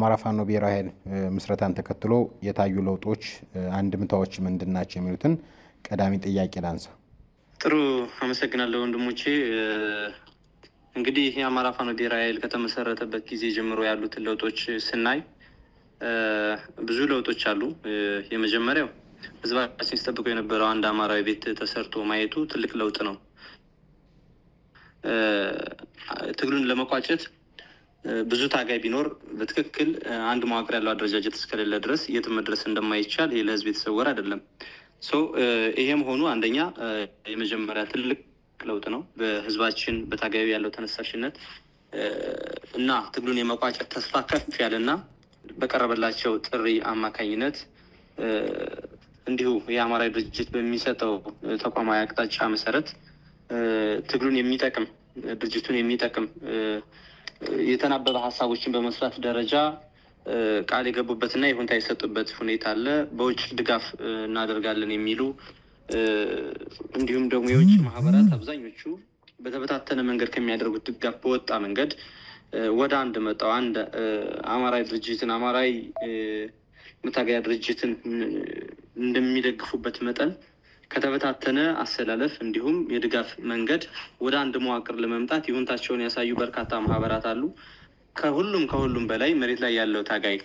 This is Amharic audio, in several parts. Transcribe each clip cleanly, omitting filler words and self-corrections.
የአማራ ፋኖ ብሔራዊ ኃይል ምስረታን ተከትሎ የታዩ ለውጦች አንድምታዎች ምንድናቸው የሚሉትን ቀዳሚ ጥያቄ ላንሳ። ጥሩ አመሰግናለሁ ወንድሞቼ። እንግዲህ የአማራ ፋኖ ብሔራዊ ኃይል ከተመሰረተበት ጊዜ ጀምሮ ያሉትን ለውጦች ስናይ ብዙ ለውጦች አሉ። የመጀመሪያው ህዝባችን ሲጠብቀው የነበረው አንድ አማራዊ ቤት ተሰርቶ ማየቱ ትልቅ ለውጥ ነው። ትግሉን ለመቋጨት ብዙ ታጋይ ቢኖር በትክክል አንድ መዋቅር ያለው አደረጃጀት እስከሌለ ድረስ የትም መድረስ እንደማይቻል ይሄ ለህዝብ የተሰወረ አይደለም። ይሄም ሆኑ አንደኛ የመጀመሪያ ትልቅ ለውጥ ነው። በህዝባችን በታጋዩ ያለው ተነሳሽነት እና ትግሉን የመቋጨት ተስፋ ከፍ ያለና በቀረበላቸው ጥሪ አማካኝነት እንዲሁ የአማራ ድርጅት በሚሰጠው ተቋማዊ አቅጣጫ መሰረት ትግሉን የሚጠቅም ድርጅቱን የሚጠቅም የተናበበ ሀሳቦችን በመስራት ደረጃ ቃል የገቡበትና ይሁንታ የሰጡበት ሁኔታ አለ። በውጭ ድጋፍ እናደርጋለን የሚሉ እንዲሁም ደግሞ የውጭ ማህበራት አብዛኞቹ በተበታተነ መንገድ ከሚያደርጉት ድጋፍ በወጣ መንገድ ወደ አንድ መጣው አንድ አማራዊ ድርጅትን አማራዊ መታገያ ድርጅትን እንደሚደግፉበት መጠን ከተበታተነ አሰላለፍ እንዲሁም የድጋፍ መንገድ ወደ አንድ መዋቅር ለመምጣት ይሁንታቸውን ያሳዩ በርካታ ማህበራት አሉ። ከሁሉም በላይ መሬት ላይ ያለው ታጋይ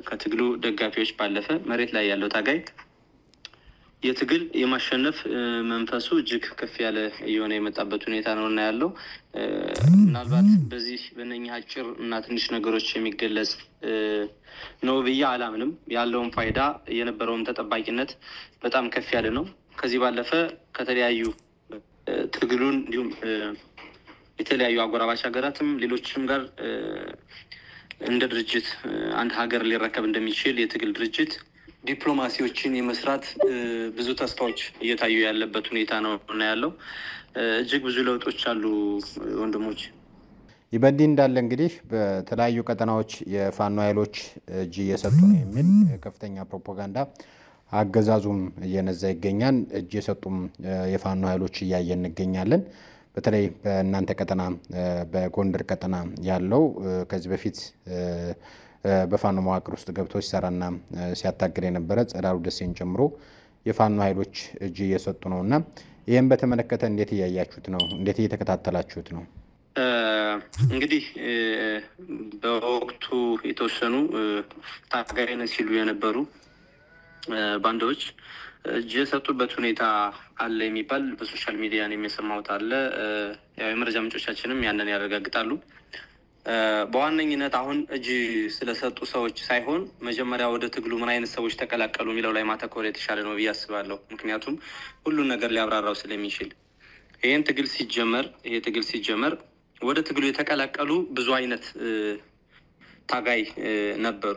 ከትግሉ ደጋፊዎች ባለፈ መሬት ላይ ያለው ታጋይ የትግል የማሸነፍ መንፈሱ እጅግ ከፍ ያለ እየሆነ የመጣበት ሁኔታ ነው እና ያለው ምናልባት በዚህ በእነኛ አጭር እና ትንሽ ነገሮች የሚገለጽ ነው ብዬ አላምንም። ያለውን ፋይዳ የነበረውን ተጠባቂነት በጣም ከፍ ያለ ነው። ከዚህ ባለፈ ከተለያዩ ትግሉን እንዲሁም የተለያዩ አጎራባች ሀገራትም ሌሎችም ጋር እንደ ድርጅት አንድ ሀገር ሊረከብ እንደሚችል የትግል ድርጅት ዲፕሎማሲዎችን የመስራት ብዙ ተስፋዎች እየታዩ ያለበት ሁኔታ ነው እና ያለው እጅግ ብዙ ለውጦች አሉ ወንድሞች። ይበዲ እንዳለ እንግዲህ በተለያዩ ቀጠናዎች የፋኖ ኃይሎች እጅ እየሰጡ ነው የሚል ከፍተኛ ፕሮፓጋንዳ አገዛዙም እየነዛ ይገኛል። እጅ የሰጡም የፋኖ ኃይሎች እያየን እንገኛለን። በተለይ በእናንተ ቀጠና በጎንደር ቀጠና ያለው ከዚህ በፊት በፋኖ መዋቅር ውስጥ ገብቶ ሲሰራና ሲያታግል የነበረ ጸዳሉ ደሴን ጨምሮ የፋኖ ኃይሎች እጅ እየሰጡ ነውና ይሄን በተመለከተ እንዴት እያያችሁት ነው? እንዴት እየተከታተላችሁት ነው? እንግዲህ በወቅቱ የተወሰኑ ታጋይነት ሲሉ የነበሩ ባንዶች እጅ የሰጡበት ሁኔታ አለ የሚባል በሶሻል ሚዲያ ነው የሚሰማውት አለ። ያው የመረጃ ምንጮቻችንም ያንን ያረጋግጣሉ። በዋነኝነት አሁን እጅ ስለሰጡ ሰዎች ሳይሆን መጀመሪያ ወደ ትግሉ ምን አይነት ሰዎች ተቀላቀሉ የሚለው ላይ ማተኮር የተሻለ ነው ብዬ አስባለሁ። ምክንያቱም ሁሉን ነገር ሊያብራራው ስለሚችል ይሄ ትግል ሲጀመር ወደ ትግሉ የተቀላቀሉ ብዙ አይነት ታጋይ ነበሩ።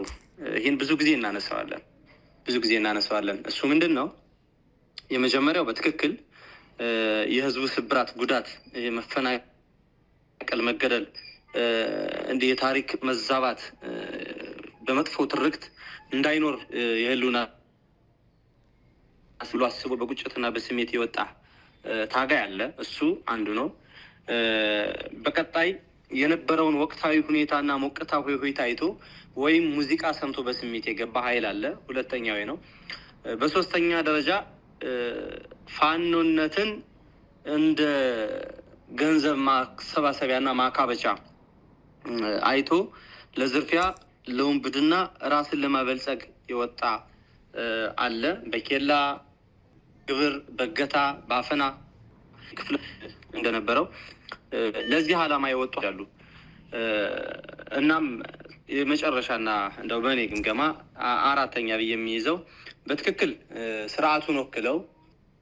ይሄን ብዙ ጊዜ እናነሳዋለን። እሱ ምንድነው? የመጀመሪያው በትክክል የህዝቡ ስብራት፣ ጉዳት፣ መፈናቀል፣ መገደል እንደ የታሪክ መዛባት በመጥፎ ትርክት እንዳይኖር የህሉና ብሎ አስቦ በቁጭትና በስሜት የወጣ ታጋይ አለ። እሱ አንዱ ነው። በቀጣይ የነበረውን ወቅታዊ ሁኔታና ሞቅታዊ ሁኔታ አይቶ ወይም ሙዚቃ ሰምቶ በስሜት የገባ ኃይል አለ። ሁለተኛው ነው። በሶስተኛ ደረጃ ፋኖነትን እንደ ገንዘብ ማሰባሰቢያና ማካበቻ አይቶ ለዝርፊያ ለወንብድና ራስን ለማበልጸግ የወጣ አለ። በኬላ ግብር በገታ ባፈና ክፍል እንደነበረው ለዚህ ዓላማ የወጡ አሉ። እናም የመጨረሻና እንደው በእኔ ግምገማ አራተኛ ብዬ የሚይዘው በትክክል ስርዓቱን ወክለው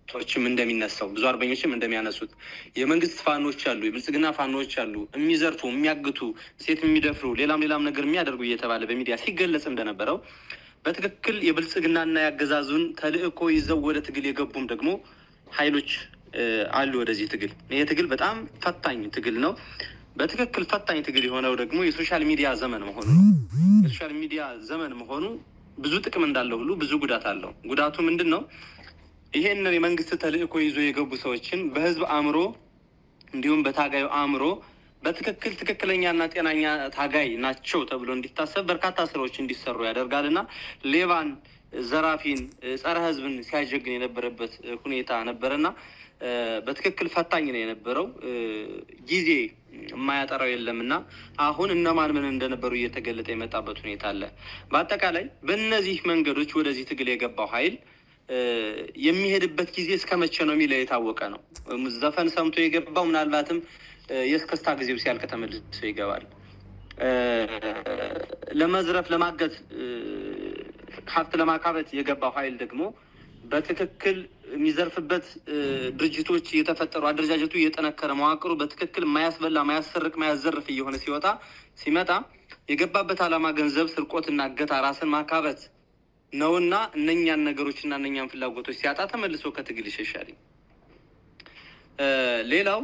ቶችም እንደሚነሳው ብዙ አርበኞችም እንደሚያነሱት የመንግስት ፋኖች አሉ፣ የብልጽግና ፋኖች አሉ፣ የሚዘርፉ የሚያግቱ፣ ሴት የሚደፍሩ፣ ሌላም ነገር የሚያደርጉ እየተባለ በሚዲያ ሲገለጽ እንደነበረው በትክክል የብልጽግናና ያገዛዙን ተልእኮ ይዘው ወደ ትግል የገቡም ደግሞ ኃይሎች አሉ። ወደዚህ ትግል ይሄ ትግል በጣም ፈታኝ ትግል ነው። በትክክል ፈታኝ ትግል የሆነው ደግሞ የሶሻል ሚዲያ ዘመን መሆኑ ነው። የሶሻል ሚዲያ ዘመን መሆኑ ብዙ ጥቅም እንዳለው ሁሉ ብዙ ጉዳት አለው። ጉዳቱ ምንድነው? ይሄንን የመንግስት ተልእኮ ይዞ የገቡ ሰዎችን በህዝብ አእምሮ እንዲሁም በታጋዩ አእምሮ በትክክል ትክክለኛና ጤናኛ ታጋይ ናቸው ተብሎ እንዲታሰብ በርካታ ስራዎች እንዲሰሩ ያደርጋልና ሌባን፣ ዘራፊን፣ ጸረ ህዝብን ሲያጀግን የነበረበት ሁኔታ ነበርና በትክክል ፈታኝ ነው የነበረው። ጊዜ የማያጠራው የለምና አሁን እነማን ምን እንደነበሩ እየተገለጠ የመጣበት ሁኔታ አለ። በአጠቃላይ በእነዚህ መንገዶች ወደዚህ ትግል የገባው ኃይል የሚሄድበት ጊዜ እስከመቼ ነው የሚለው የታወቀ ነው። ዘፈን ሰምቶ የገባው ምናልባትም የእስክስታ ጊዜው ሲያልቅ ተመልሶ ይገባል። ለመዝረፍ፣ ለማገት፣ ሀብት ለማካበት የገባው ኃይል ደግሞ በትክክል የሚዘርፍበት ድርጅቶች እየተፈጠሩ አደረጃጀቱ እየጠነከረ መዋቅሩ በትክክል ማያስበላ ማያሰርቅ ማያዘርፍ እየሆነ ሲመጣ የገባበት ዓላማ ገንዘብ፣ ስርቆትና እገታ፣ ራስን ማካበት ነውና እነኛን ነገሮችና እነኛን ፍላጎቶች ሲያጣ ተመልሶ ከትግል ይሸሻል። ሌላው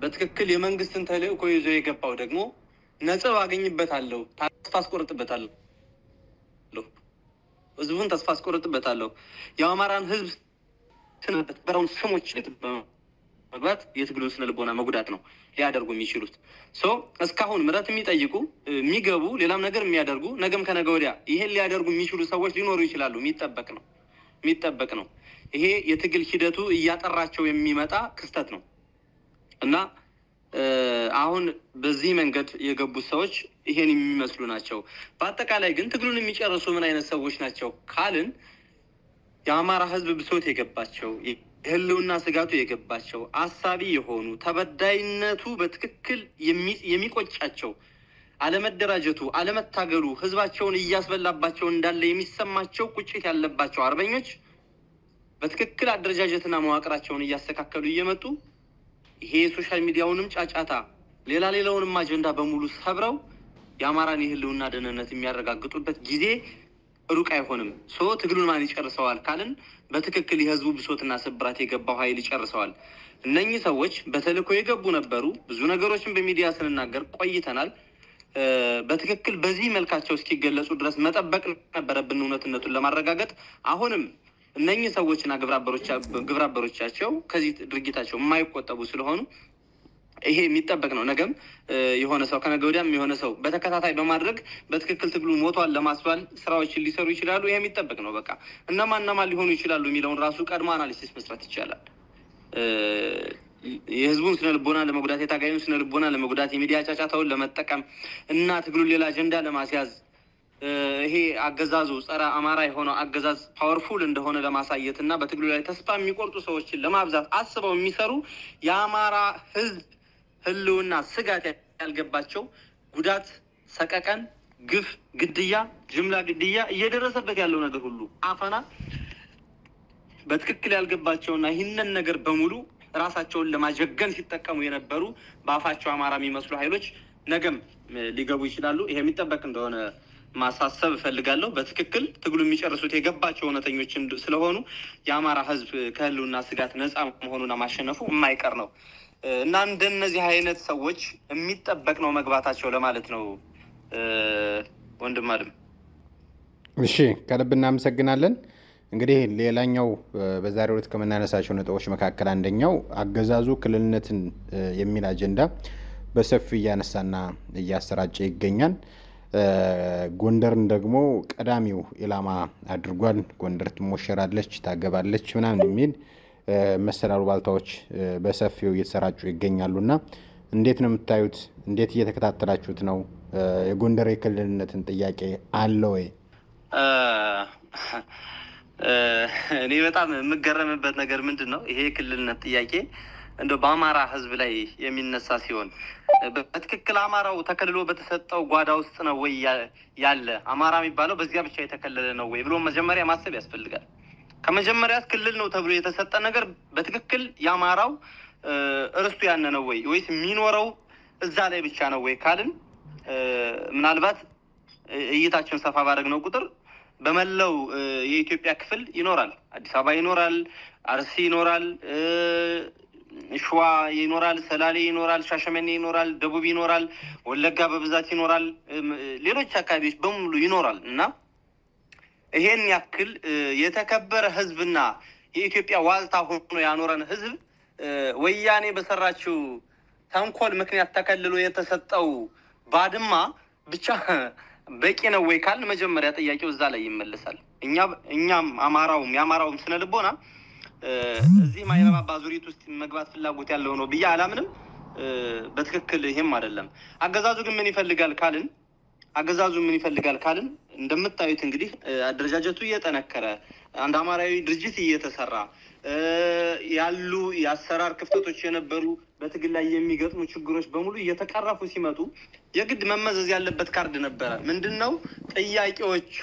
በትክክል የመንግስትን ተልዕኮ ይዞ የገባው ደግሞ ነጥብ አገኝበታለሁ፣ ተስፋ አስቆርጥበታለሁ፣ ህዝቡን ተስፋ አስቆርጥበታለሁ፣ የአማራን ህዝብ ስነበረውን ስሞች መግባት የትግሉን ስነ ልቦና መጉዳት ነው ሊያደርጉ የሚችሉት። እስካሁን ምረት የሚጠይቁ የሚገቡ ሌላም ነገር የሚያደርጉ ነገም ከነገ ወዲያ ይሄን ሊያደርጉ የሚችሉ ሰዎች ሊኖሩ ይችላሉ። የሚጠበቅ ነው። ይሄ የትግል ሂደቱ እያጠራቸው የሚመጣ ክስተት ነው እና አሁን በዚህ መንገድ የገቡት ሰዎች ይሄን የሚመስሉ ናቸው። በአጠቃላይ ግን ትግሉን የሚጨርሱ ምን አይነት ሰዎች ናቸው ካልን የአማራ ህዝብ ብሶት የገባቸው፣ የህልውና ስጋቱ የገባቸው፣ አሳቢ የሆኑ፣ ተበዳይነቱ በትክክል የሚቆጫቸው፣ አለመደራጀቱ፣ አለመታገሉ ህዝባቸውን እያስበላባቸው እንዳለ የሚሰማቸው ቁጭት ያለባቸው አርበኞች በትክክል አደረጃጀትና መዋቅራቸውን እያስተካከሉ እየመጡ ይሄ የሶሻል ሚዲያውንም ጫጫታ ሌላውንም አጀንዳ በሙሉ ሰብረው የአማራን የህልውና ደህንነት የሚያረጋግጡበት ጊዜ ሩቅ አይሆንም። ትግሉን ማን ይጨርሰዋል ካልን በትክክል የህዝቡ ብሶትና ስብራት የገባው ኃይል ይጨርሰዋል። እነኚህ ሰዎች በተልዕኮ የገቡ ነበሩ። ብዙ ነገሮችን በሚዲያ ስንናገር ቆይተናል። በትክክል በዚህ መልካቸው እስኪገለጹ ድረስ መጠበቅ ነበረብን እውነትነቱን ለማረጋገጥ። አሁንም እነኚህ ሰዎችና ግብረአበሮቻቸው ከዚህ ድርጊታቸው የማይቆጠቡ ስለሆኑ ይሄ የሚጠበቅ ነው። ነገም የሆነ ሰው ከነገ ወዲያም የሆነ ሰው በተከታታይ በማድረግ በትክክል ትግሉ ሞቷል ለማስባል ስራዎችን ሊሰሩ ይችላሉ። ይሄ የሚጠበቅ ነው። በቃ እነማን ሊሆኑ ይችላሉ የሚለውን ራሱ ቀድሞ አናሊሲስ መስራት ይቻላል። የህዝቡን ስነ ልቦና ለመጉዳት፣ የታጋዩን ስነ ልቦና ለመጉዳት፣ የሚዲያ ጫጫታውን ለመጠቀም እና ትግሉን ሌላ አጀንዳ ለማስያዝ ይሄ አገዛዙ ጸረ አማራ የሆነው አገዛዝ ፓወርፉል እንደሆነ ለማሳየት እና በትግሉ ላይ ተስፋ የሚቆርጡ ሰዎችን ለማብዛት አስበው የሚሰሩ የአማራ ህዝብ ህልውና ስጋት ያልገባቸው ጉዳት፣ ሰቀቀን፣ ግፍ፣ ግድያ፣ ጅምላ ግድያ እየደረሰበት ያለው ነገር ሁሉ አፈና በትክክል ያልገባቸውና ይህንን ነገር በሙሉ ራሳቸውን ለማጀገን ሲጠቀሙ የነበሩ በአፋቸው አማራ የሚመስሉ ኃይሎች ነገም ሊገቡ ይችላሉ። ይሄ የሚጠበቅ እንደሆነ ማሳሰብ እፈልጋለሁ። በትክክል ትግሉ የሚጨርሱት የገባቸው እውነተኞች ስለሆኑ የአማራ ህዝብ ከህልውና ስጋት ነፃ መሆኑና ማሸነፉ የማይቀር ነው እና እንደነዚህ አይነት ሰዎች የሚጠበቅ ነው መግባታቸው ለማለት ነው። ወንድም አድም እሺ፣ ከልብ እናመሰግናለን። እንግዲህ ሌላኛው በዛሬው ዕለት ከምናነሳቸው ነጥቦች መካከል አንደኛው አገዛዙ ክልልነትን የሚል አጀንዳ በሰፊው እያነሳና እያሰራጨ ይገኛል። ጎንደርን ደግሞ ቀዳሚው ኢላማ አድርጓል። ጎንደር ትሞሸራለች፣ ታገባለች ምናምን የሚል መሰል አሉባልታዎች በሰፊው እየተሰራጩ ይገኛሉና እንዴት ነው የምታዩት? እንዴት እየተከታተላችሁት ነው? የጎንደር የክልልነትን ጥያቄ አለ ወይ? እኔ በጣም የምገረምበት ነገር ምንድን ነው ይሄ የክልልነት ጥያቄ እንደው በአማራ ህዝብ ላይ የሚነሳ ሲሆን በትክክል አማራው ተከልሎ በተሰጠው ጓዳ ውስጥ ነው ወይ ያለ አማራ የሚባለው በዚያ ብቻ የተከለለ ነው ወይ ብሎ መጀመሪያ ማሰብ ያስፈልጋል። ከመጀመሪያ ክልል ነው ተብሎ የተሰጠ ነገር በትክክል የአማራው እርስቱ ያነ ነው ወይ ወይስ የሚኖረው እዛ ላይ ብቻ ነው ወይ ካልን ምናልባት እይታችን ሰፋ ባደረግነው ቁጥር በመላው የኢትዮጵያ ክፍል ይኖራል። አዲስ አበባ ይኖራል፣ አርሲ ይኖራል፣ ሸዋ ይኖራል፣ ሰላሌ ይኖራል፣ ሻሸመኔ ይኖራል፣ ደቡብ ይኖራል፣ ወለጋ በብዛት ይኖራል፣ ሌሎች አካባቢዎች በሙሉ ይኖራል እና ይሄን ያክል የተከበረ ህዝብና የኢትዮጵያ ዋልታ ሆኖ ያኖረን ህዝብ ወያኔ በሰራችው ተንኮል ምክንያት ተከልሎ የተሰጠው ባድማ ብቻ በቂ ነው ወይ ካልን መጀመሪያ ጥያቄው እዛ ላይ ይመለሳል። እኛም የአማራውም ስነ ልቦና እዚህ ማይረባ ዙሪት ውስጥ መግባት ፍላጎት ያለው ነው ብዬ አላምንም። በትክክል ይሄም አይደለም። አገዛዙ ግን ምን ይፈልጋል ካልን እንደምታዩት እንግዲህ አደረጃጀቱ እየጠነከረ አንድ አማራዊ ድርጅት እየተሰራ ያሉ የአሰራር ክፍተቶች የነበሩ በትግል ላይ የሚገጥሙ ችግሮች በሙሉ እየተቀረፉ ሲመጡ የግድ መመዘዝ ያለበት ካርድ ነበረ። ምንድነው ጥያቄዎቹ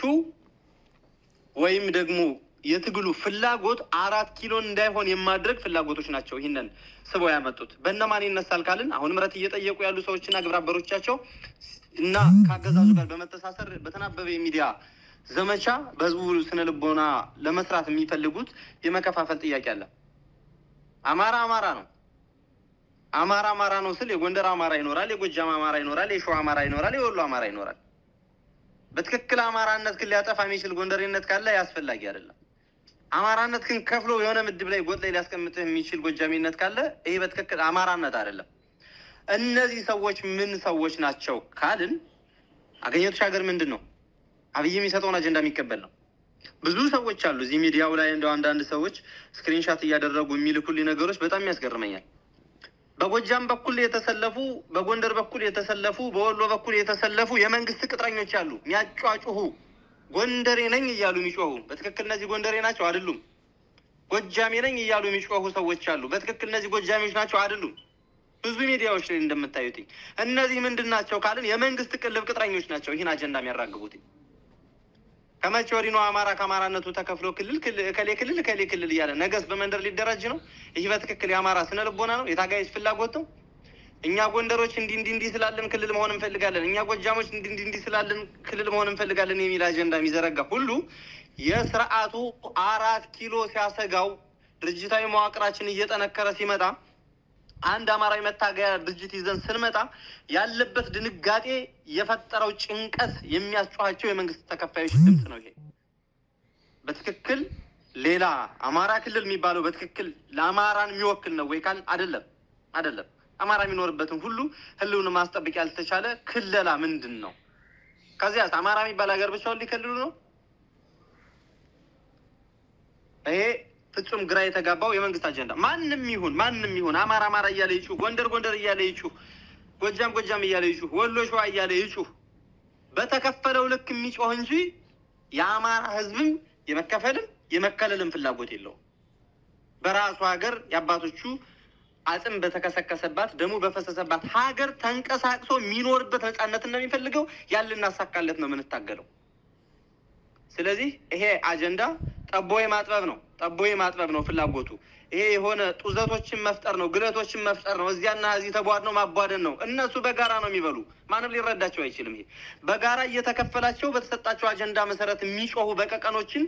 ወይም ደግሞ የትግሉ ፍላጎት 4 ኪሎ እንዳይሆን የማድረግ ፍላጎቶች ናቸው። ይሄንን ስበው ያመጡት በእነማን ይነሳል ካልን አሁን ምረት እየጠየቁ ያሉ ሰዎችና ግብረ አበሮቻቸው እና ከአገዛዙ ጋር በመተሳሰር በተናበበ የሚዲያ ዘመቻ በህዝቡ ስነ ልቦና ለመስራት የሚፈልጉት የመከፋፈል ጥያቄ አለ። አማራ ነው ስል የጎንደር አማራ ይኖራል፣ የጎጃም አማራ ይኖራል፣ የሸዋ አማራ ይኖራል፣ የወሎ አማራ ይኖራል። በትክክል አማራነት ግን ሊያጠፋ የሚችል ጎንደሬነት ካለ ያስፈልጋል አይደለም። አማራነት ግን ከፍሎ የሆነ ምድብ ላይ ጎጥ ላይ ሊያስቀምጥህ የሚችል ጎጃሚነት ካለ ይሄ በትክክል አማራነት አይደለም። እነዚህ ሰዎች ምን ሰዎች ናቸው ካልን አገኘሁ ተሻገር ምንድነው አብይ የሚሰጠውን አጀንዳ የሚቀበል ነው። ብዙ ሰዎች አሉ እዚህ ሚዲያው ላይ እንደው አንዳንድ ሰዎች ስክሪንሻት እያደረጉ የሚልኩልኝ ነገሮች በጣም ያስገርመኛል። በጎጃም በኩል የተሰለፉ፣ በጎንደር በኩል የተሰለፉ፣ በወሎ በኩል የተሰለፉ የመንግስት ቅጥረኞች አሉ የሚያጫጩሁ ጎንደሬ ነኝ እያሉ የሚጮሁ። በትክክል እነዚህ ጎንደሬ ናቸው አይደሉም። ጎጃሜ ነኝ እያሉ የሚጮሁ ሰዎች አሉ። በትክክል እነዚህ ጎጃሜዎች ናቸው አይደሉም። ብዙ ሚዲያዎች ላይ እንደምታዩት እነዚህ ምንድናቸው ካልን የመንግስት ቅልብ ቅጥረኞች ናቸው ይህን አጀንዳ የሚያራግቡት። ከመቼ ወዲህ ነው አማራ ከአማራነቱ ተከፍሎ ከሌ ክልል እያለ ነገስ በመንደር ሊደራጅ ነው? ይህ በትክክል የአማራ ስነ ልቦና ነው? የታጋዮች ፍላጎት ነው? እኛ ጎንደሮች እንዲህ ስላለን ክልል መሆን እንፈልጋለን፣ እኛ ጎጃሞች እንዲህ ስላለን ክልል መሆን እንፈልጋለን የሚል አጀንዳ የሚዘረጋ ሁሉ የስርዓቱ 4 ኪሎ ሲያሰጋው ድርጅታዊ መዋቅራችን እየጠነከረ ሲመጣ አንድ አማራዊ መታገያ ድርጅት ይዘን ስንመጣ ያለበት ድንጋጤ የፈጠረው ጭንቀት የሚያስጨዋቸው የመንግስት ተከፋዮች ድምጽ ነው። ይሄ በትክክል ሌላ አማራ ክልል የሚባለው በትክክል ለአማራን የሚወክል ነው ወይ ካል አይደለም። አማራ የሚኖርበትን ሁሉ ህልውና ማስጠበቅ ያልተቻለ ክለላ ምንድን ነው? ከዚያስ አማራ የሚባል ሀገር ብቻውን ሊከልሉ ነው? ይሄ ፍጹም ግራ የተጋባው የመንግስት አጀንዳ። ማንም ይሁን አማራ እያለ ይጩህ፣ ጎንደር እያለ ይጩህ፣ ጎጃም እያለ ይጩህ፣ ወሎ ሸዋ እያለ ይጩህ፣ በተከፈለው ልክ የሚጮህ እንጂ የአማራ ህዝብም የመከፈልም የመከለልም ፍላጎት የለውም። በራሱ ሀገር የአባቶቹ አጽም በተከሰከሰባት ደሙ በፈሰሰባት ሀገር ተንቀሳቅሶ የሚኖርበት ነፃነት እንደሚፈልገው ያልናሳካለት ነው የምንታገለው። ስለዚህ ይሄ አጀንዳ ጠቦ የማጥበብ ነው ፍላጎቱ። ይሄ የሆነ ጡዘቶችን መፍጠር ነው፣ ግለቶችን መፍጠር ነው፣ እዚያና እዚህ ተቧድ ነው ማቧደን ነው። እነሱ በጋራ ነው የሚበሉ፣ ማንም ሊረዳቸው አይችልም። ይሄ በጋራ እየተከፈላቸው በተሰጣቸው አጀንዳ መሰረት የሚጮሁ በቀቀኖችን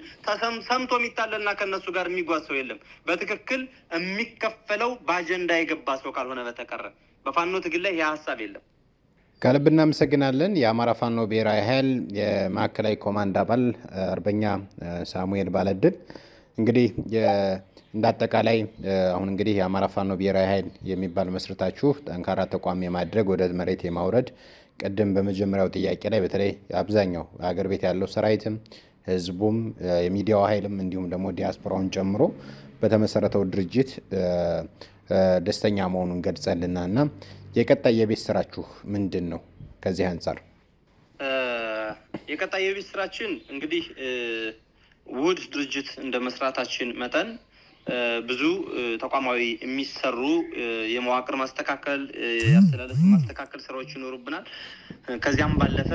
ሰምቶ የሚታለልና ከነሱ ጋር የሚጓዝ ሰው የለም። በትክክል የሚከፈለው በአጀንዳ የገባ ሰው ካልሆነ በተቀረ በፋኖ ትግል ላይ ይህ ሀሳብ የለም። ከልብ እናመሰግናለን። የአማራ ፋኖ ብሔራዊ ኃይል የማዕከላዊ ኮማንድ አባል አርበኛ ሳሙኤል ባለድል እንግዲህ እንዳጠቃላይ አሁን እንግዲህ የአማራ ፋኖ ብሔራዊ ኃይል የሚባል መስርታችሁ ጠንካራ ተቋም የማድረግ ወደ መሬት የማውረድ ቀደም በመጀመሪያው ጥያቄ ላይ በተለይ አብዛኛው ሀገር ቤት ያለው ሰራዊትም ህዝቡም የሚዲያው ኃይልም እንዲሁም ደግሞ ዲያስፖራውን ጨምሮ በተመሰረተው ድርጅት ደስተኛ መሆኑን ገልጸልናልና የቀጣይ የቤት ስራችሁ ምንድን ነው? ከዚህ አንፃር የቀጣይ የቤት ስራችን እንግዲህ ውድ ድርጅት እንደ መስራታችን መጠን ብዙ ተቋማዊ የሚሰሩ የመዋቅር ማስተካከል፣ ያስተላለፍ ማስተካከል ስራዎች ይኖሩብናል። ከዚያም ባለፈ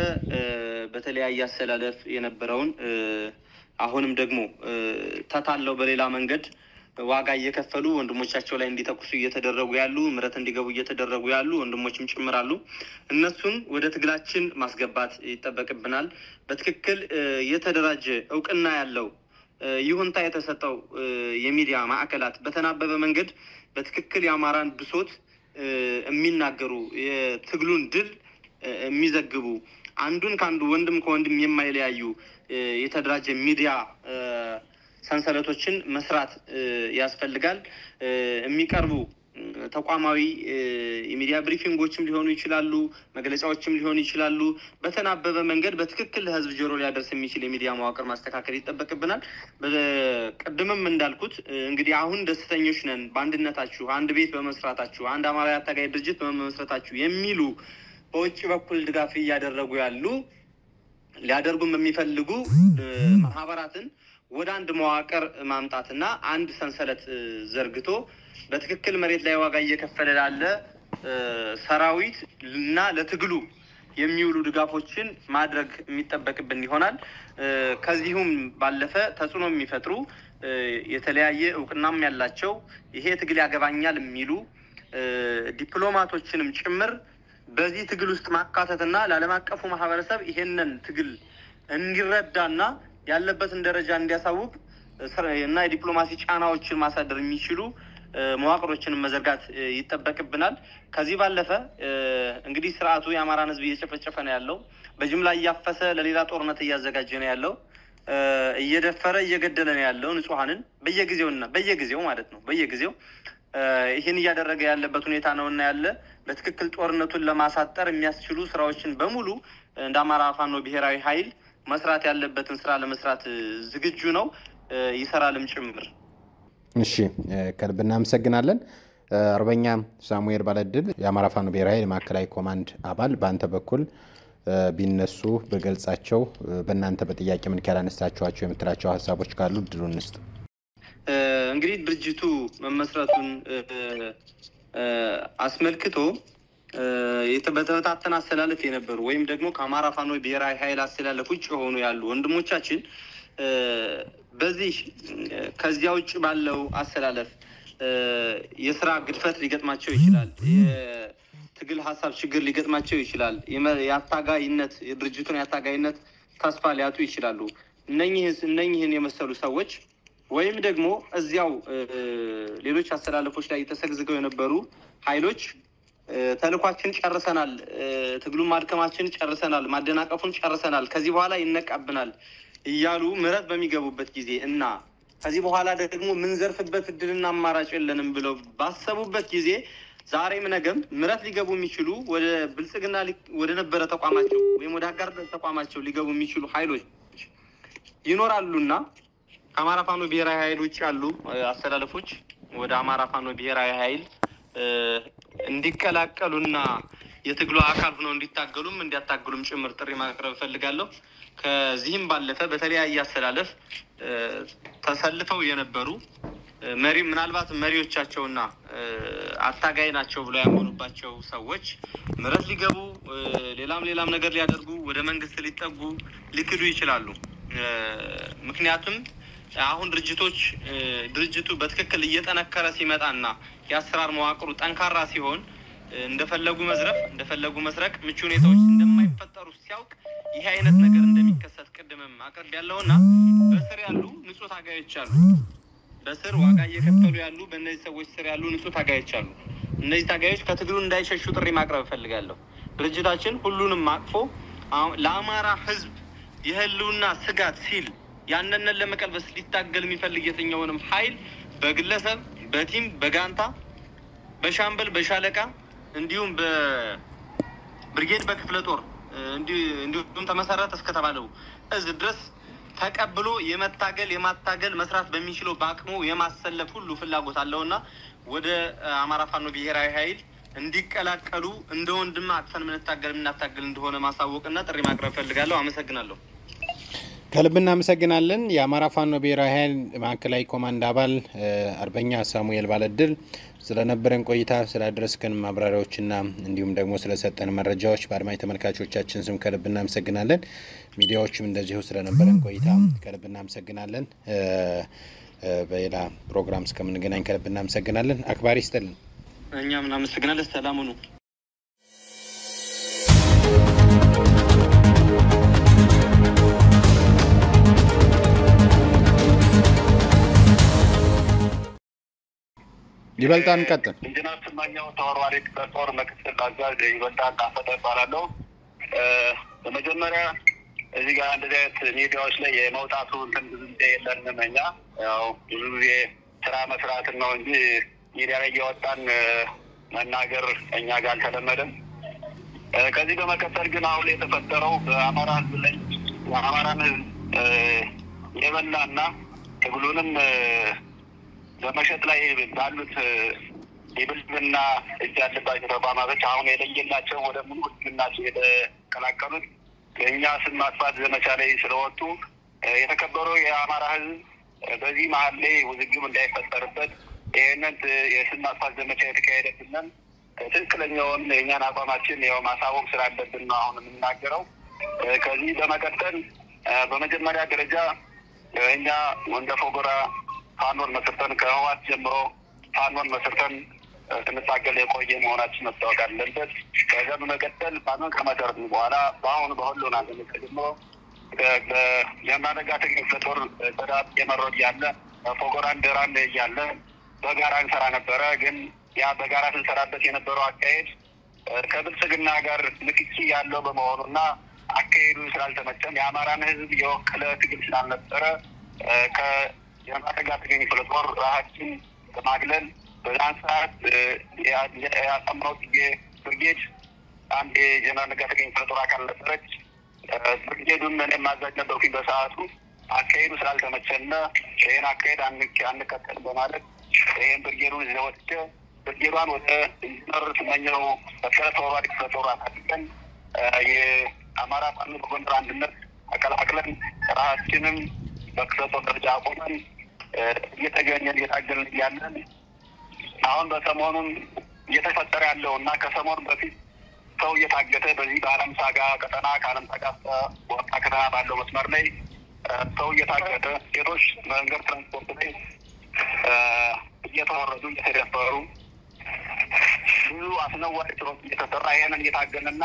በተለያየ አስተላለፍ የነበረውን አሁንም ደግሞ ተታለው በሌላ መንገድ ዋጋ እየከፈሉ ወንድሞቻቸው ላይ እንዲተኩሱ እየተደረጉ ያሉ፣ ምረት እንዲገቡ እየተደረጉ ያሉ ወንድሞችም ጭምራሉ። እነሱን ወደ ትግላችን ማስገባት ይጠበቅብናል። በትክክል የተደራጀ እውቅና ያለው ይሁንታ የተሰጠው የሚዲያ ማዕከላት በተናበበ መንገድ በትክክል የአማራን ብሶት የሚናገሩ፣ የትግሉን ድል የሚዘግቡ፣ አንዱን ከአንዱ ወንድም ከወንድም የማይለያዩ የተደራጀ ሚዲያ ሰንሰለቶችን መስራት ያስፈልጋል። የሚቀርቡ ተቋማዊ የሚዲያ ብሪፊንጎችም ሊሆኑ ይችላሉ መግለጫዎችም ሊሆኑ ይችላሉ በተናበበ መንገድ በትክክል ለህዝብ ጆሮ ሊያደርስ የሚችል የሚዲያ መዋቅር ማስተካከል ይጠበቅብናል በቀድምም እንዳልኩት እንግዲህ አሁን ደስተኞች ነን በአንድነታችሁ አንድ ቤት በመስራታችሁ አንድ አማራ ያታጋይ ድርጅት በመመስረታችሁ የሚሉ በውጭ በኩል ድጋፍ ያደረጉ ያሉ ሊያደርጉም የሚፈልጉ ማህበራትን ወደ አንድ መዋቅር ማምጣትና አንድ ሰንሰለት ዘርግቶ በትክክል መሬት ላይ ዋጋ እየከፈለ ያለ ሰራዊት እና ለትግሉ የሚውሉ ድጋፎችን ማድረግ የሚጠበቅብን ይሆናል ከዚሁም ባለፈ ተጽዕኖ የሚፈጥሩ የተለያየ ዕውቅናም ያላቸው ይሄ ትግል ያገባኛል የሚሉ ዲፕሎማቶችንም ጭምር በዚህ ትግል ውስጥ ማካተትና ለዓለም አቀፉ ማህበረሰብ ይሄንን ትግል እንዲረዳና ያለበትን ደረጃ እንዲያሳውቅ እና የዲፕሎማሲ ጫናዎችን ማሳደር የሚችሉ መዋቅሮችን መዘርጋት ይጠበቅብናል ከዚህ ባለፈ እንግዲህ ስርዓቱ የአማራን ህዝብ እየጨፈጨፈ ነው ያለው በጅምላ ያፈሰ ለሌላ ጦርነት እያዘጋጀ ነው ያለው እየደፈረ እየገደለ ነው ያለው ንጹሃንን በየጊዜው ማለት ነው በየጊዜው ይሄን እያደረገ ያለበት ሁኔታ ነውና ያለ በትክክል ጦርነቱን ለማሳጠር የሚያስችሉ ስራዎችን በሙሉ እንደ አማራ ፋኖ ብሔራዊ ኃይል መስራት ያለበትን ስራ ለመስራት ዝግጁ ነው ይሰራልም ጭምር እሺ ከልብ እናመሰግናለን አርበኛ ሳሙኤል ባለድል የአማራ ፋኖ ብሔራዊ ኃይል ማዕከላዊ ኮማንድ አባል በአንተ በኩል ቢነሱ በገልጻቸው በእናንተ በጥያቄ ምን ካላነሳችኋቸው የምትላቸው ሐሳቦች ካሉ ድሩን እንስጥ እንግዲህ ድርጅቱ መመስረቱን አስመልክቶ የተበታተና አሰላለፍ የነበሩ ወይም ደግሞ ከአማራ ፋኖ ብሔራዊ ኃይል አሰላለፍ ውጭ ሆኖ ያሉ ወንድሞቻችን በዚህ ከዚያ ውጭ ባለው አሰላለፍ የስራ ግድፈት ሊገጥማቸው ይችላል የትግል ሐሳብ ችግር ሊገጥማቸው ይችላል ያታጋይነት የድርጅቱን ያታጋይነት ተስፋ ሊያጡ ይችላሉ እነኚህን የመሰሉ ሰዎች ወይም ደግሞ እዚያው ሌሎች አሰላለፎች ላይ ተሰግዝገው የነበሩ ኃይሎች ተልኳችን ጨርሰናል ትግሉን ማድከማችን ጨርሰናል ማደናቀፉን ጨርሰናል ከዚህ በኋላ ይነቃብናል እያሉ ምረት በሚገቡበት ጊዜ እና ከዚህ በኋላ ደግሞ ምን ዘርፍበት እድልና አማራጭ የለንም ብለው ባሰቡበት ጊዜ ዛሬም ነገም ምረት ሊገቡ የሚችሉ ወደ ብልጽግና ወደ ነበረ ተቋማቸው ወይም ወደ አጋር ተቋማቸው ሊገቡ የሚችሉ ኃይሎች ይኖራሉና አማራ ፋኖ ብሔራዊ ኃይል ውጭ ያሉ አስተላለፎች ወደ አማራ ፋኖ ብሔራዊ ኃይል እንዲቀላቀሉና የትግሉ አካል ሆነው እንዲታገሉም እንዲያታገሉም ጭምር ጥሪ ማቅረብ ፈልጋለሁ ከዚህም ባለፈ በተለያየ አስተላለፍ ተሰልፈው የነበሩ ምናልባት መሪዎቻቸውና አታጋይ ናቸው ብለው ያመኑባቸው ሰዎች ምረት ሊገቡ ሌላም ነገር ሊያደርጉ ወደ መንግስት ሊጠጉ ሊክዱ ይችላሉ ምክንያቱም አሁን ድርጅቱ በትክክል እየተነከረ ሲመጣና ያስራር መዋቅሩ ጠንካራ ሲሆን እንደፈለጉ መዝረፍ እንደፈለጉ መስረቅ ምቹ ሁኔታዎች እንደማይፈጠሩ ሲያውቅ ይሄ አይነት ነገር እንደሚከሰት ቀደምም አቀርብ ያለውና በስር ያሉ ንጹህ ታጋዮች አሉ በስር ዋጋ እየከፈሉ ያሉ በእነዚህ ሰዎች ስር ያሉ ንጹህ ታጋዮች አሉ እነዚህ ታጋዮች ከትግሉ እንዳይሸሹ ጥሪ ማቅረብ ፈልጋለሁ ድርጅታችን ሁሉንም አቅፎ ለአማራ ህዝብ የህልውና ስጋት ሲል ያንነን ለመቀልበስ ሊታገል የሚፈልግ የትኛውንም ኃይል በግለሰብ በቲም በጋንታ በሻምበል በሻለቃ እንዲሁም በብርጌድ በክፍለ ጦር እንዲሁም ተመሰረተ እስከተባለው እዚህ ድረስ ተቀብሎ የማታገል መስራት በሚችለው በአቅሙ የማሰለፍ ሁሉ ፍላጎት አለውና ወደ አማራ ፋኖ ብሔራዊ ኃይል እንዲቀላቀሉ እንደ ወንድም አቅፈን ምንታገል እንደሆነ ማሳወቅና ጥሪ ማቅረብ ፈልጋለሁ አመሰግናለሁ ከልብ እናመሰግናለን የአማራ ፋኖ ብሔራዊ ኃይል ማዕከላዊ ኮማንድ አባል አርበኛ ሳሙኤል ባለድል ስለነበረን ቆይታ ስላደረስከን ማብራሪያዎችና እንዲሁም ደግሞ ስለሰጠን መረጃዎች በአድማጭ ተመልካቾቻችን ስም ከልብ እናመሰግናለን ሚዲያዎችም እንደዚሁ ስለነበረን ቆይታ ከልብ እናመሰግናለን በሌላ ፕሮግራም እስከምንገናኝ ከልብ እናመሰግናለን አክባሪ ይስጥልን እኛም እናመሰግናለን ሰላም ሁኑ ይበልጣን ቀጥል ኢንጂነር ስማኛው ተወርዋሪ ጦር ምክትል አዛዥ ይበልጣን ታፈተ ይባላል በመጀመሪያ እዚህ ጋር እንደዚህ አይነት ሚዲያዎች ላይ የመውጣቱ እንትን ጊዜ የለንም እኛ ያው ብዙ ጊዜ ስራ መስራት ነው እንጂ ሚዲያ ላይ እያወጣን መናገር እኛ ጋር አልተለመደም። ከዚህ በመቀጠል ግን አሁን ላይ የተፈጠረው በአማራ ህዝብ ላይ የአማራን ህዝብ የበላና ትግሉንም በመሸጥ ላይ ባሉት የብልጽግና እጅ ያለባቸው ተቋማቶች አሁን የለየላቸው ወደ ሙሉ ብልጽግናቸው የተቀላቀሉት የእኛ ስም ማጥፋት ዘመቻ ላይ ስለወጡ የተከበረው የአማራ ህዝብ በዚህ መሀል ላይ ውዝግብ እንዳይፈጠርበት ይህንን የስም ማጥፋት ዘመቻ የተካሄደብንን ትክክለኛውን የእኛን አቋማችን ያው ማሳወቅ ስላለብን ነው አሁን የምናገረው። ከዚህ በመቀጠል በመጀመሪያ ደረጃ እኛ እንደ ፎገራ ፋኖን መስርተን ከህወሓት ጀምሮ ፋኖን መስርተን ስንታገል የቆየ መሆናችን መታወቅ አለበት። ከዛ በመቀጠል ፋኖን ከመሰረትን በኋላ በአሁኑ በሁሉና ዘመቻ ጀምሮ የማደጋ ክፍለ ጦር ተዳጥ የመረድ ያለ ፎገራን ደራን እያለ በጋራ እንሰራ ነበረ። ግን ያ በጋራ ስንሰራበት የነበረው አካሄድ ከብልጽግና ጋር ንክኪ ያለው በመሆኑና አካሄዱ ስላልተመቸን የአማራን ህዝብ የወከለ ትግል ስላልነበረ ከየማደጋ ክፍለ ጦር ራሳችን በማግለል በዛን ሰዓት ያሰማው ብርጌድ አንድ የጀነራል ነጋሽ ክፍለ ጦር አካል ነበረች። ብርጌዱን እኔም ማዛዥ ነበርኩኝ በሰዓቱ። አካሄዱ ስላልተመቸንና ይህን አካሄድ አንከተል በማለት ይህን ብርጌዱን እዚያ ወጥቼ ብርጌዷን ወደ ኢንጂነር ስመኘው በቀለ ተወራሪ ክፍለ ጦር አድርገን የአማራ ፋኖ በጎንደር አንድነት አቀላቅለን ራሳችንም በክፍለ ጦር ደረጃ አቆመን እየተገኘን እየታገልን እያለን አሁን በሰሞኑን እየተፈጠረ ያለው እና ከሰሞኑ በፊት ሰው እየታገተ በዚህ በአለም ሳጋ ቀጠና ከአለም ሳጋ ወጣ ከተማ ባለው መስመር ላይ ሰው እየታገተ ሴቶች መንገድ ትራንስፖርት ላይ እየተወረዱ እየተደፈሩ ብዙ አስነዋሪ ስራዎች እየተሰራ ይህንን እየታገንና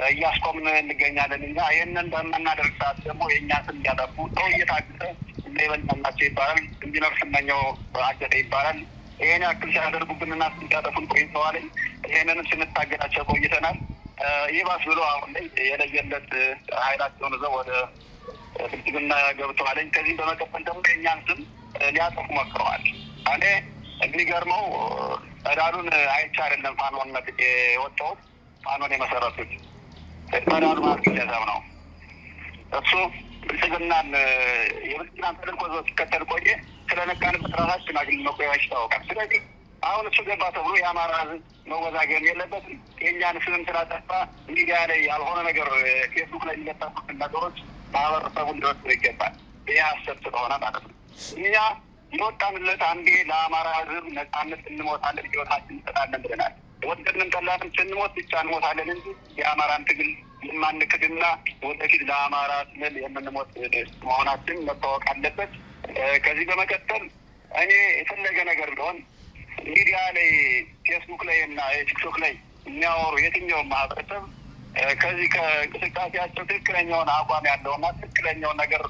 እያስቆምን እንገኛለን። እኛ ይህንን በምናደርግ ሰዓት ደግሞ የእኛ ስም እያጠፉ ሰው እየታገተ እንዳይበልናቸው ይባላል። ኢንጂነር ስመኘው አገተ ይባላል። ይህን ያክል ሲያደርጉብንና ሲያጠፉን ቆይተዋል። ይህንንም ስንታገላቸው ቆይተናል። ይባስ ብሎ አሁን ላይ የለየለት ኃይላቸውን ይዘው ወደ ብልጽግና ገብተዋል። ከዚህ በመቀጠል ደግሞ የእኛን ስም ሊያጠፉ ሞክረዋል። እኔ የሚገርመው ጸዳሉን አይቼ አይደለም ፋኖነት የወጣሁት። ፋኖን የመሰረቱት ጸዳሉ ማለት ግለሰብ ነው። እሱ ብልጽግናን የብልጽግናን ተልእኮ ሲከተል ቆየ። ስለነቃንበት ራሳችን አግኝ መቆያዎች ይታወቃል። ስለዚህ አሁን እሱ ገባ ተብሎ የአማራ ህዝብ መወዛገብ የለበትም። የእኛን ስም ስላጠፋ ሚዲያ ላይ ያልሆነ ነገር ፌስቡክ ላይ የሚለጠፉትን ነገሮች ማህበረሰቡን ሊወስዱ ይገባል። ይህ ሀሰት ስለሆነ ማለት ነው። እኛ የወጣንለት አንዴ ለአማራ ህዝብ ነጻነት እንሞታለን፣ ህይወታችን እንሰጣለን ብለናል። ወደድንም ጠላንም ስንሞት ብቻ እንሞታለን እንጂ የአማራን ትግል የማንክድና ወደፊት ለአማራ ስንል የምንሞት መሆናችን መታወቅ አለበት። ከዚህ በመቀጠል እኔ የፈለገ ነገር ቢሆን ሚዲያ ላይ ፌስቡክ ላይ እና ቲክቶክ ላይ የሚያወሩ የትኛውን ማህበረሰብ ከዚህ ከእንቅስቃሴያቸው ትክክለኛውን አቋም ያለውና ትክክለኛውን ነገር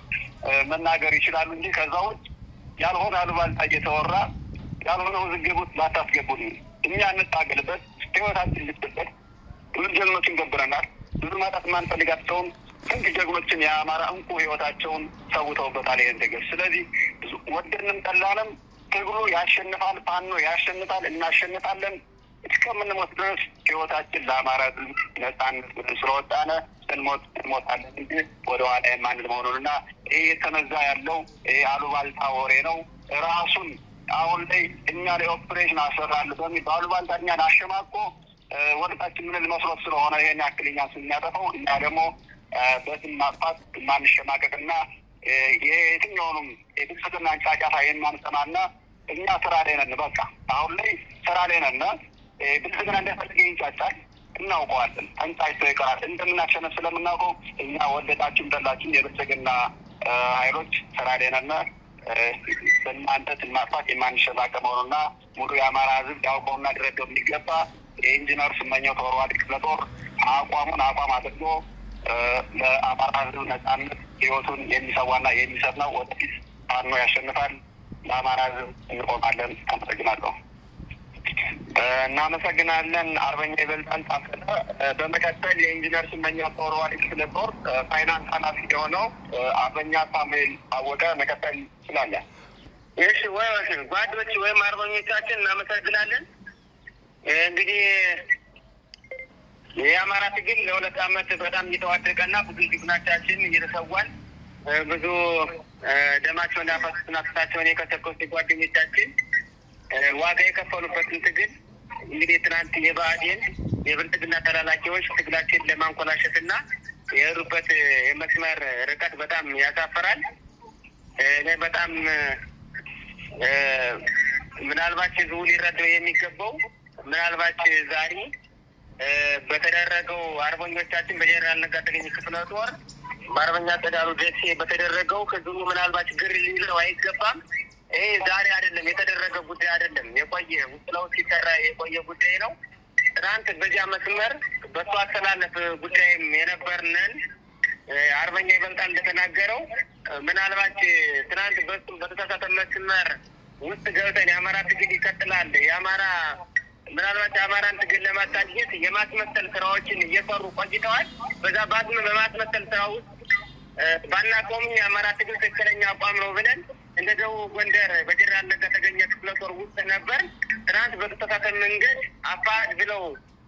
መናገር ይችላሉ እንጂ ከዛ ውጭ ያልሆነ አሉባልታ እየተወራ ያልሆነ ውዝግብ ውስጥ ባታስገቡን። እኛ እንታገልበት፣ ህይወታችን ልስጥበት። ብዙ ጀግኖችን ገብረናል። ብዙ ማጣት ማንፈልጋቸውን ስንት ጀግኖችን የአማራ እንቁ ህይወታቸውን ሰውተውበታል ይህን ትግል። ስለዚህ ወደንም ጠላንም ትግሉ ያሸንፋል። ፋኖ ያሸንፋል። እናሸንፋለን። እስከምንሞት ድረስ ህይወታችን ለአማራ ህዝብ ነጻነት ብለን ስለወጣነ ስንሞት እንሞታለን እንጂ ወደኋላ የማንል መሆኑንና ይህ የተነዛ ያለው ይህ አሉባልታ ወሬ ነው። ራሱን አሁን ላይ እኛ ላይ ኦፕሬሽን አሰራለሁ በሚል በአሉባልታ እኛን አሸማቆ ወደታችን ምንል መስሎት ስለሆነ ይሄን ያክል እኛን ስናጠፈው እኛ ደግሞ በስም ማጥፋት የማንሸማቀቅና የትኛውንም የብልጽግናን ጫጫታ የማንሰማና እኛ ስራ ላይ ነን። በቃ አሁን ላይ ስራ ላይ ነን። ብልጽግና እንደፈልገ ይንጫጫል፣ እናውቀዋለን። ተንጫጭቶ ይቀራል። እንደምናሸነፍ ስለምናውቀው እኛ ወደዳችን ጠላችን የብልጽግና ኃይሎች ስራ ላይ ነን። በእናንተ ስም ማጥፋት የማንሸማቀቅ መሆኑና ሙሉ የአማራ ህዝብ ያውቀውና ሊረዳው የሚገባ የኢንጂነር ስመኘው ተወርዋሪ ክፍለ ጦር አቋም አድርጎ ለአማራ ህዝብ ነጻነት ህይወቱን የሚሰዋና የሚሰጥ ነው። ወደፊት ፋኖ ያሸንፋል። ለአማራ ህዝብ እንቆማለን። አመሰግናለሁ። እናመሰግናለን አርበኛ ይበልጣል ታፈተ። በመቀጠል የኢንጂነር ስመኘው ተወርዋሪ ክፍለ ጦር ፋይናንስ ኃላፊ የሆነው አርበኛ ሳሙኤል አወቀ መቀጠል ይችላለን። እሺ ጓዶች ወይም አርበኞቻችን እናመሰግናለን። እንግዲህ የአማራ ትግል ለ2 ዓመት በጣም እየተዋደቀና ብዙ ጀግኖቻችን እየተሰዋን ብዙ ደማቸውን ያፈሰሱና አጥንታቸውን የከሰከሱ ጓደኞቻችን ዋጋ የከፈሉበትን ትግል እንግዲህ ትናንት የብአዴን የብልጽግና ተላላኪዎች ትግላችን ለማንኮላሸትና የሄዱበት የመስመር ርቀት በጣም ያሳፈራል። እኔ በጣም ምናልባት ህዝቡ ሊረዳው የሚገባው ምናልባት ዛሬ በተደረገው አርበኞቻችን በጀነራል ነጋ ተገኘ ክፍለ ጦር በአርበኛ ጸዳሉ ደሴ በተደረገው ህዝቡ ምናልባት ግር ሊለው አይገባም። ይሄ ዛሬ አይደለም የተደረገ ጉዳይ አይደለም፣ የቆየ ውስጥ ለውስጥ ሲሰራ የቆየ ጉዳይ ነው። ትናንት በዚያ መስመር በሱ አስተላለፍ ጉዳይም የነበርነን አርበኛ ይበልጣል እንደተናገረው ምናልባት ትናንት በሱ በተሳሳተ መስመር ውስጥ ገብተን የአማራ ትግል ይቀጥላል፣ የአማራ ምናልባት የአማራን ትግል ለማታጀት የማስመሰል ስራዎችን እየሰሩ ቆይተዋል። በዛ በማስመሰል ስራ ውስጥ ባናቆም የአማራ ትግል ትክክለኛ አቋም ነው ብለን እንደ ደቡብ ጎንደር በጀነራል ነጋ ተገኘ ክፍለ ጦር ውስጥ ነበር። ትናንት በተሳሳተ መንገድ አፋሕድ ብለው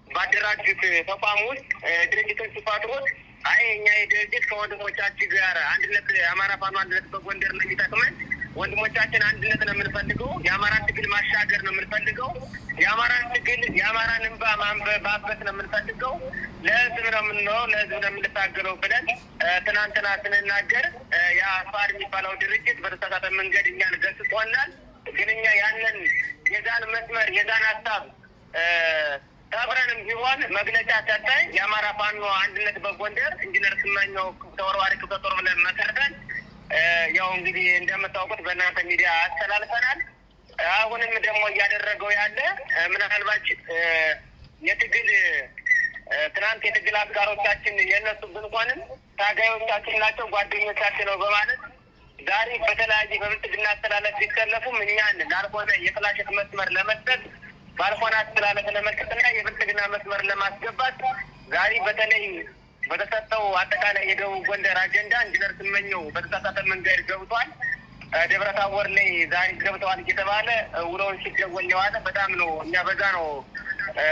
ባደራጁት ተቋም ውስጥ ድርጅቶች ሲፈጥሩት አይ እኛ የድርጅት ከወንድሞቻችን ጋር አንድነት የአማራ ፋኖ አንድነት በጎንደር ነው የሚጠቅመን፣ ወንድሞቻችን አንድነት ነው የምንፈልገው፣ የአማራን ትግል ማሻገር ነው የምንፈልገው፣ የአማራን ትግል የአማራን እንባ ማንበባበት ነው የምንፈልገው፣ ለህዝብ ነው የምንለው፣ ለህዝብ ነው የምንታገለው ብለን ትናንትና ስንናገር የአፋሕድ የሚባለው ድርጅት በተሳሳተ መንገድ እኛን ገስጾናል። ግን እኛ ያንን የዛን መስመር የዛን ሀሳብ ተብረንም ቢሆን መግለጫ ሰጠን። የአማራ ፋኖ አንድነት በጎንደር ኢንጂነር ስመኘው ተወርዋሪ ክፍለ ጦር ብለን መሰረተን ያው እንግዲህ እንደምታውቁት በእናንተ ሚዲያ አስተላልፈናል። አሁንም ደግሞ እያደረገው ያለ ምናልባት የትግል ትናንት የትግል አጋሮቻችን የእነሱ ብንሆንም ታጋዮቻችን ናቸው፣ ጓደኞቻችን ነው በማለት ዛሬ በተለያየ በብልጽግና አስተላለፍ ቢሰለፉም እኛን ላልሆነ የጥላሸት መስመር ለመስጠት ባልሆነ አስተላለፍ ለመስጠትና የብልጽግና መስመር ለማስገባት ዛሬ በተለይ በተሰጠው አጠቃላይ የደቡብ ጎንደር አጀንዳ ኢንጂነር ስመኘው በተሳሳተ መንገድ ገብቷል። ደብረ ታቦር ላይ ዛሬ ገብተዋል እየተባለ ውለውን ሲደወል የዋለ በጣም ነው። እኛ በዛ ነው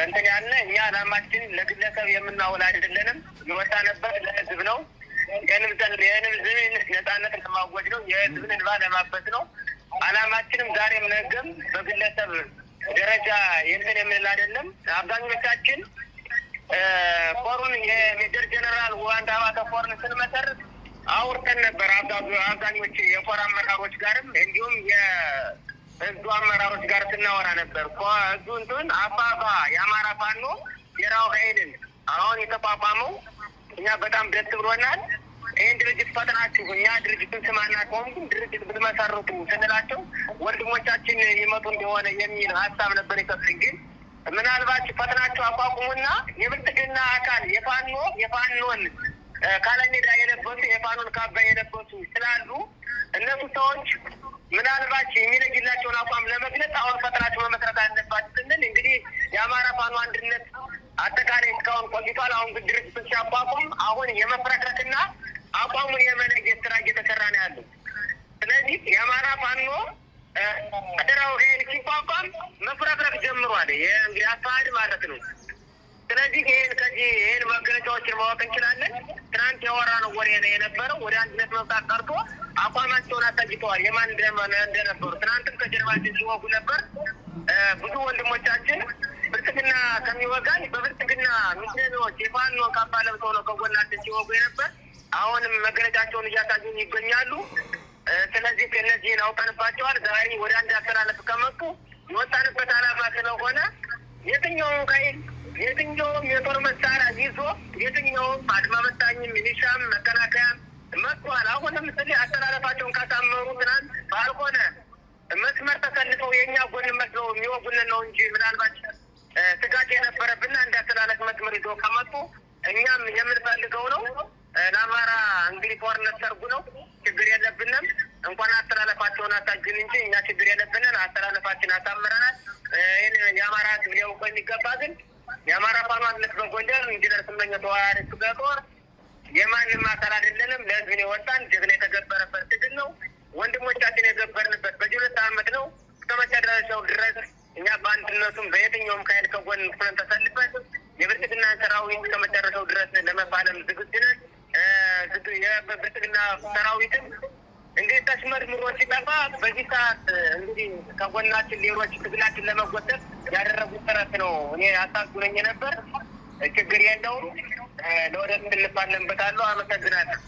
እንትን ያለ እኛ አላማችን ለግለሰብ የምናውል አይደለንም። የወጣንበት ለህዝብ ነው። የህዝብን ነጻነት ለማወጅ ነው። የህዝብን እንባ ለማበስ ነው። አላማችንም ዛሬም ነገም በግለሰብ ደረጃ የእንትን የምንል አይደለም። አብዛኞቻችን ኮሩን የሜጀር ጀነራል ዋንዳ አባተ ኮርን ስንመሰርት አውርተን ነበር። አብዛኞቹ የኮር አመራሮች ጋርም እንዲሁም የህዝቡ አመራሮች ጋር ስናወራ ነበር። ህዝቡ እንትን አፋባ የአማራ ፋኖ ብሔራዊ ኃይልን አሁን የተቋቋመው እኛ በጣም ደስ ብሎናል። ይህን ድርጅት ፈጥናችሁ እኛ ድርጅቱን ስም አናውቀውም፣ ግን ድርጅት ብትመሰርቱ ስንላቸው ወንድሞቻችን ይመጡ እንደሆነ የሚል ሀሳብ ነበር የሰጡኝ። ግን ምናልባት ፈጥናችሁ አቋቁሙና የብልጽግና አካል የፋኖን ካለሜዳ የለበሱ የፋኖን ካባ የለበሱ ስላሉ እነሱ ሰዎች ምናልባት የሚለይላቸውን አቋም ለመግለጽ አሁን ፈጥናችሁ መመስረት አለባችሁ ስንል እንግዲህ የአማራ ፋኖ አንድነት አጠቃላይ እስካሁን ቆይቷል። አሁን ግን ድርጅቶች ሲያቋቁም አሁን የመፍረክረክና አቋሙን የመለየት ስራ እየተሰራ ነው ያለው። ስለዚህ የአማራ ፋኖ አደራው ኃይል ሲቋቋም መፍረክረክ ጀምሯል። እንግዲህ አፋሕድ ማለት ነው። ስለዚህ ይህን መገለጫዎችን ማወቅ እንችላለን። ትናንት ያወራነው ወሬ ነው የነበረው። ወደ አንድነት መምጣት ቀርቶ አቋማቸውን አሳይተዋል። የማን እንደነበሩ ትናንትም ከጀርባችን ሲወጉ ነበር። ብዙ ወንድሞቻችን ብልጽግና ከሚወጋኝ በብልጽግና ሚሊዮኖች የፋኖ ካባ ለብሰው ነው ከጎናችን ሲወጉ የነበር። አሁንም መገለጫቸውን እያሳዩን ይገኛሉ። ስለዚህ ከእነዚህን አውቀንባቸዋል። ዛሬ ወደ አንድ አስተላለፍ ከመጡ የወጣንበት ዓላማ ስለሆነ የትኛውም ኃይል የትኛውም የጦር መሳሪያ ይዞ የትኛውም አድማ በታኝም ሚሊሻም መከላከያም መጥቷል። አሁንም ስለ አስተላለፋቸውን ካሳመሩ ትናንት ባልሆነ መስመር ተሰልፈው የእኛ ጎን መስለው የሚወጉንን ነው እንጂ ምናልባት ስጋት የነበረብና እንዳስተላለፍ መስመር ይዞ ከመጡ እኛም የምንፈልገው ነው። ለአማራ እንግዲህ ጦርነት ሰርጉ ነው። ችግር የለብንም። እንኳን አስተላለፋቸውን አሳጅን እንጂ እኛ ችግር የለብንን። አስተላለፋችን አሳምረናል። ይህን የአማራ ህዝብ ሊያውቀው የሚገባ ግን የአማራ ፋኖ አንድነት በጎንደር ኢንጂነር ስመኘው ተወርዋሪ ክፍለ ጦር የማንም አካል አይደለንም። ለህዝብ የወጣን ጀግና የተገበረበት ትግል ነው። ወንድሞቻችን የገበርንበት በዚህ 2 ዓመት ነው እስከመጨረሻው ድረስ እኛ በአንድነቱም በየትኛውም ካይል ከጎን ሆነን ተሰልፈን የብልጽግና ሰራዊት እስከመጨረሻው ድረስ ለመፋለም ዝግጁ ነን። የብልጽግና ሰራዊትም እንግዲህ ተሽመርምሮ ሲጠፋ በዚህ ሰዓት እንግዲህ ከጎናችን ሌሎች ትግላችን ለመጎተት ያደረጉት ጥረት ነው። እኔ አሳዝኖኝ ነበር። ችግር የለውም። ለወደፊት እንፋለምበታለሁ። አመሰግናለሁ።